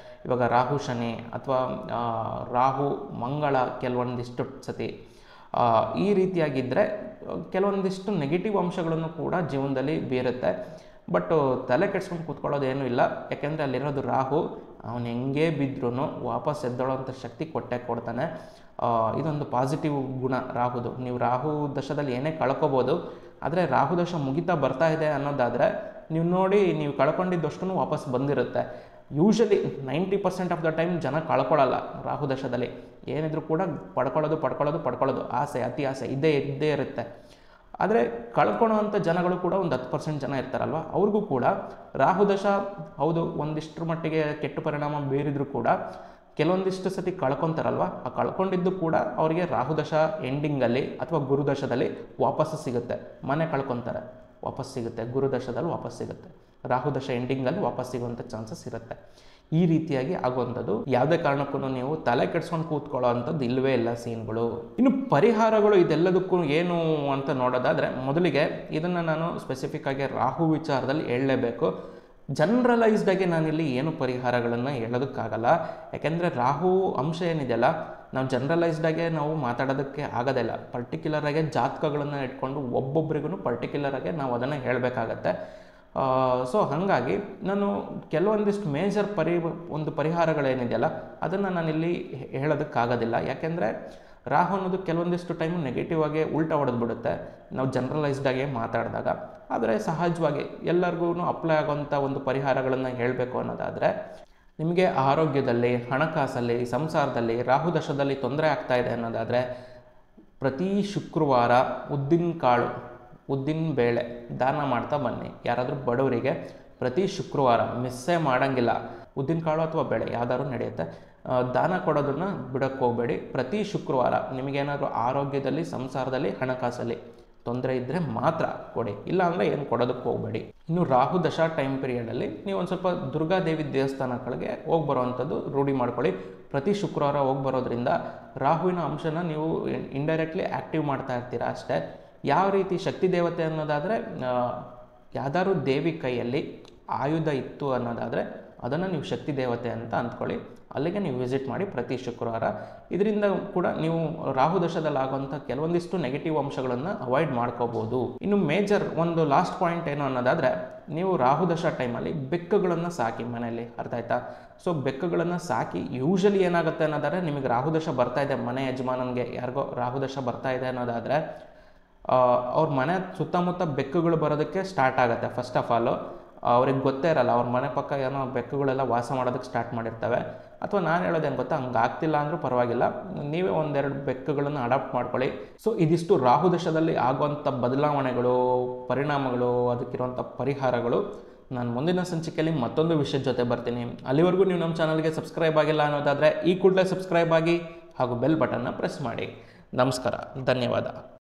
S1: ಇವಾಗ ರಾಹು ಶನಿ ಅಥವಾ ರಾಹು ಮಂಗಳ ಕೆಲವೊಂದಿಷ್ಟು ಸತಿ ಈ ರೀತಿಯಾಗಿದ್ದರೆ ಕೆಲವೊಂದಿಷ್ಟು ನೆಗೆಟಿವ್ ಅಂಶಗಳನ್ನು ಕೂಡ ಜೀವನದಲ್ಲಿ ಬೀರುತ್ತೆ. ಬಟ್ ತಲೆ ಕೆಡ್ಸ್ಕೊಂಡು ಕೂತ್ಕೊಳ್ಳೋದೇನೂ ಇಲ್ಲ, ಯಾಕೆಂದರೆ ಅಲ್ಲಿರೋದು ರಾಹು, ಅವನು ಹೆಂಗೇ ಬಿದ್ದರೂ ವಾಪಸ್ ಎದ್ದೊಳ್ಳೋಂಥ ಶಕ್ತಿ ಕೊಡ್ತಾನೆ. ಇದೊಂದು ಪಾಸಿಟಿವ್ ಗುಣ ರಾಹುದು. ನೀವು ರಾಹು ದಶದಲ್ಲಿ ಏನೇ ಕಳ್ಕೊಬೋದು, ಆದರೆ ರಾಹು ದಶ ಮುಗಿತಾ ಬರ್ತಾ ಇದೆ ಅನ್ನೋದಾದರೆ ನೀವು ನೋಡಿ, ನೀವು ಕಳ್ಕೊಂಡಿದ್ದಷ್ಟು ವಾಪಸ್ ಬಂದಿರುತ್ತೆ. ಯೂಶಲಿ 90% ಆಫ್ ದ ಟೈಮ್ ಜನ ಕಳ್ಕೊಳ್ಳಲ್ಲ ರಾಹು ದಶದಲ್ಲಿ. ಏನಿದ್ರು ಕೂಡ ಪಡ್ಕೊಳ್ಳೋದು ಆಸೆ, ಅತಿ ಆಸೆ ಇದ್ದೇ ಇರುತ್ತೆ. ಆದರೆ ಕಳ್ಕೊಳ್ಳೋವಂಥ ಜನಗಳು ಕೂಡ ಒಂದು 10% ಜನ ಇರ್ತಾರಲ್ವ, ಅವ್ರಿಗೂ ಕೂಡ ರಾಹುದಶ ಹೌದು ಒಂದಿಷ್ಟರ ಮಟ್ಟಿಗೆ ಕೆಟ್ಟ ಪರಿಣಾಮ ಬೀರಿದ್ರು ಕೂಡ ಕೆಲವೊಂದಿಷ್ಟು ಸತಿ ಕಳ್ಕೊತಾರಲ್ವ, ಆ ಕಳ್ಕೊಂಡಿದ್ದು ಕೂಡ ಅವರಿಗೆ ರಾಹುದಶ ಎಂಡಿಂಗಲ್ಲಿ ಅಥವಾ ಗುರುದಶದಲ್ಲಿ ವಾಪಸ್ಸು ಸಿಗುತ್ತೆ. ಮನೆ ಕಳ್ಕೊತಾರೆ, ವಾಪಸ್ ಸಿಗುತ್ತೆ, ಗುರುದಶದಲ್ಲಿ ವಾಪಸ್ ಸಿಗುತ್ತೆ, ರಾಹುದಶ ಎಂಡಿಂಗಲ್ಲಿ ವಾಪಸ್ ಸಿಗುವಂಥ ಚಾನ್ಸಸ್ ಇರುತ್ತೆ. ಈ ರೀತಿಯಾಗಿ ಆಗುವಂಥದ್ದು. ಯಾವುದೇ ಕಾರಣಕ್ಕೂ ನೀವು ತಲೆ ಕೆಡ್ಸ್ಕೊಂಡು ಕೂತ್ಕೊಳ್ಳೋ ಅಂಥದ್ದು ಇಲ್ಲವೇ ಇಲ್ಲ ಸೀನ್ಗಳು. ಇನ್ನು ಪರಿಹಾರಗಳು ಇದೆಲ್ಲದಕ್ಕೂ ಏನು ಅಂತ ನೋಡೋದಾದರೆ, ಮೊದಲಿಗೆ ಇದನ್ನು ನಾನು ಸ್ಪೆಸಿಫಿಕ್ಕಾಗಿ ರಾಹು ವಿಚಾರದಲ್ಲಿ ಹೇಳಲೇಬೇಕು. ಜನರಲೈಸ್ಡಾಗಿ ನಾನಿಲ್ಲಿ ಏನು ಪರಿಹಾರಗಳನ್ನು ಹೇಳೋದಕ್ಕಾಗಲ್ಲ, ಯಾಕೆಂದರೆ ರಾಹು ಅಂಶ ಏನಿದೆಯಲ್ಲ, ನಾವು ಜನರಲೈಸ್ಡಾಗೆ ನಾವು ಮಾತಾಡೋದಕ್ಕೆ ಆಗೋದಿಲ್ಲ. ಪರ್ಟಿಕ್ಯುಲರಾಗಿ ಜಾತಕಗಳನ್ನು ಇಟ್ಕೊಂಡು ಒಬ್ಬೊಬ್ಬರಿಗೂ ಪರ್ಟಿಕ್ಯುಲರಾಗಿ ನಾವು ಅದನ್ನು ಹೇಳಬೇಕಾಗತ್ತೆ. ಸೊ ಹಾಗಾಗಿ ನಾನು ಕೆಲವೊಂದಿಷ್ಟು ಮೇಜರ್ ಪರಿಹಾರಗಳೇನಿದೆಯಲ್ಲ ಅದನ್ನು ನಾನಿಲ್ಲಿ ಹೇಳೋದಕ್ಕಾಗೋದಿಲ್ಲ. ಯಾಕೆಂದರೆ ರಾಹು ಅನ್ನೋದು ಕೆಲವೊಂದಿಷ್ಟು ಟೈಮು ನೆಗೆಟಿವ್ ಆಗಿ ಉಲ್ಟಾ ಹೊಡೆದ್ಬಿಡುತ್ತೆ ನಾವು ಜನರಲೈಸ್ಡಾಗೆ ಮಾತಾಡಿದಾಗ. ಆದರೆ ಸಹಜವಾಗಿ ಎಲ್ಲರಿಗೂ ಅಪ್ಲೈ ಆಗೋವಂಥ ಒಂದು ಪರಿಹಾರಗಳನ್ನು ಹೇಳಬೇಕು ಅನ್ನೋದಾದರೆ, ನಿಮಗೆ ಆರೋಗ್ಯದಲ್ಲಿ, ಹಣಕಾಸಲ್ಲಿ, ಸಂಸಾರದಲ್ಲಿ ರಾಹು ದಶದಲ್ಲಿ ತೊಂದರೆ ಆಗ್ತಾ ಇದೆ ಅನ್ನೋದಾದರೆ, ಪ್ರತಿ ಶುಕ್ರವಾರ ಉದ್ದಿನ ಬೇಳೆ ದಾನ ಮಾಡ್ತಾ ಬನ್ನಿ. ಯಾರಾದರೂ ಬಡವರಿಗೆ ಪ್ರತಿ ಶುಕ್ರವಾರ ಮಿಸ್ಸೇ ಮಾಡೋಂಗಿಲ್ಲ, ಉದ್ದಿನ ಕಾಳು ಅಥವಾ ಬೇಳೆ ಯಾವ್ದಾದ್ರು ನಡೆಯುತ್ತೆ, ದಾನ ಕೊಡೋದನ್ನು ಬಿಡೋಕ್ಕೆ ಹೋಗಬೇಡಿ. ಪ್ರತಿ ಶುಕ್ರವಾರ ನಿಮಗೇನಾದರೂ ಆರೋಗ್ಯದಲ್ಲಿ, ಸಂಸಾರದಲ್ಲಿ, ಹಣಕಾಸಲ್ಲಿ ತೊಂದರೆ ಇದ್ದರೆ ಮಾತ್ರ ಕೊಡಿ, ಇಲ್ಲ ಅಂದರೆ ಏನು ಕೊಡೋದಕ್ಕೆ ಹೋಗಬೇಡಿ. ಇನ್ನು ರಾಹು ದಶಾ ಟೈಮ್ ಪೀರಿಯಡಲ್ಲಿ ನೀವು ಒಂದು ಸ್ವಲ್ಪ ದುರ್ಗಾದೇವಿ ದೇವಸ್ಥಾನಗಳಿಗೆ ಹೋಗಿ ಬರೋವಂಥದ್ದು ರೂಢಿ ಮಾಡ್ಕೊಳ್ಳಿ. ಪ್ರತಿ ಶುಕ್ರವಾರ ಹೋಗಿ ಬರೋದ್ರಿಂದ ರಾಹುವಿನ ಅಂಶನ ನೀವು ಇಂಡೈರೆಕ್ಟ್ಲಿ ಆ್ಯಕ್ಟಿವ್ ಮಾಡ್ತಾ ಇರ್ತೀರ ಅಷ್ಟೇ. ಯಾವ ರೀತಿ ಶಕ್ತಿ ದೇವತೆ ಅನ್ನೋದಾದರೆ, ಯಾವ್ದಾದ್ರು ದೇವಿ ಕೈಯಲ್ಲಿ ಆಯುಧ ಇತ್ತು ಅನ್ನೋದಾದರೆ ಅದನ್ನು ನೀವು ಶಕ್ತಿ ದೇವತೆ ಅಂತ ಅಂದ್ಕೊಳ್ಳಿ, ಅಲ್ಲಿಗೆ ನೀವು ವಿಸಿಟ್ ಮಾಡಿ ಪ್ರತಿ ಶುಕ್ರವಾರ. ಇದರಿಂದ ಕೂಡ ನೀವು ರಾಹು ದಶದಲ್ಲಿ ಆಗುವಂಥ ಕೆಲವೊಂದಿಷ್ಟು ನೆಗೆಟಿವ್ ಅಂಶಗಳನ್ನು ಅವಾಯ್ಡ್ ಮಾಡ್ಕೋಬೋದು. ಇನ್ನು ಮೇಜರ್ ಒಂದು ಲಾಸ್ಟ್ ಪಾಯಿಂಟ್ ಏನು ಅನ್ನೋದಾದರೆ, ನೀವು ರಾಹು ದಶ ಟೈಮಲ್ಲಿ ಬೆಕ್ಕುಗಳನ್ನು ಸಾಕಿ ಮನೆಯಲ್ಲಿ, ಅರ್ಥ ಆಯ್ತಾ? ಸೊ ಬೆಕ್ಕುಗಳನ್ನು ಸಾಕಿ ಯೂಶಲಿ ಏನಾಗುತ್ತೆ ಅನ್ನೋದಾದರೆ, ನಿಮಗೆ ರಾಹು ದಶ ಬರ್ತಾ ಇದೆ, ಮನೆ ಯಜಮಾನನಿಗೆ ಯಾರಿಗೋ ರಾಹು ದಶ ಬರ್ತಾ ಇದೆ ಅನ್ನೋದಾದರೆ ಅವ್ರ ಮನೆ ಸುತ್ತಮುತ್ತ ಬೆಕ್ಕುಗಳು ಬರೋದಕ್ಕೆ ಸ್ಟಾರ್ಟ್ ಆಗುತ್ತೆ. ಫಸ್ಟ್ ಆಫ್ ಆಲು ಅವ್ರಿಗೆ ಗೊತ್ತೇ ಇರಲ್ಲ, ಅವ್ರ ಮನೆ ಪಕ್ಕ ಏನೋ ಬೆಕ್ಕುಗಳೆಲ್ಲ ವಾಸ ಮಾಡೋದಕ್ಕೆ ಸ್ಟಾರ್ಟ್ ಮಾಡಿರ್ತವೆ. ಅಥವಾ ನಾನು ಹೇಳೋದೇನು ಗೊತ್ತಾ, ಹಂಗೆ ಆಗ್ತಿಲ್ಲ ಅಂದರೂ ಪರವಾಗಿಲ್ಲ, ನೀವೇ ಒಂದೆರಡು ಬೆಕ್ಕುಗಳನ್ನು ಅಡಾಪ್ಟ್ ಮಾಡ್ಕೊಳ್ಳಿ. ಸೊ ಇದಿಷ್ಟು ರಾಹು ದಶದಲ್ಲಿ ಆಗುವಂಥ ಬದಲಾವಣೆಗಳು, ಪರಿಣಾಮಗಳು, ಅದಕ್ಕಿರುವಂಥ ಪರಿಹಾರಗಳು. ನಾನು ಮುಂದಿನ ಸಂಚಿಕೆಯಲ್ಲಿ ಮತ್ತೊಂದು ವಿಷಯದ ಜೊತೆ ಬರ್ತೀನಿ. ಅಲ್ಲಿವರೆಗೂ ನೀವು ನಮ್ಮ ಚಾನಲ್ಗೆ ಸಬ್ಸ್ಕ್ರೈಬ್ ಆಗಿಲ್ಲ ಅನ್ನೋದಾದರೆ ಈ ಕೂಡಲೇ ಸಬ್ಸ್ಕ್ರೈಬ್ ಆಗಿ ಹಾಗೂ ಬೆಲ್ ಬಟನ್ನ ಪ್ರೆಸ್ ಮಾಡಿ. ನಮಸ್ಕಾರ, ಧನ್ಯವಾದ.